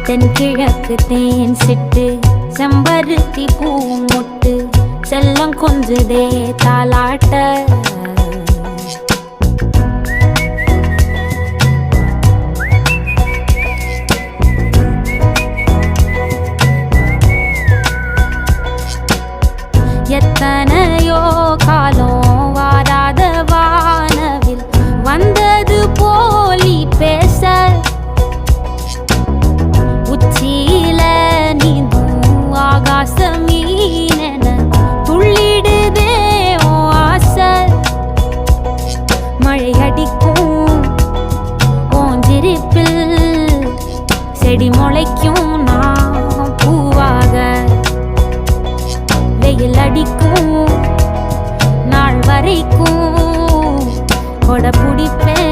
தென்கிழக்கு தேன் சிட்டு செம்பருத்தி பூ முட்டு செல்லம் கொஞ்சுதே தாலாட்ட எத்தனையோ காலம் வாராத வானவில் வந்தது போலி பேச உச்சியில நீந்தும் ஆகாச மீனென துள்ளிடுதே ஓ ஆசை மழை அடிக்கும் ஓஞ்சிருப்பில் செடி முளைக்கும் நான் பூவாக வெயில் அடிக்கும் நாள் வரைக்கும் கொடை பிடிப்பேன்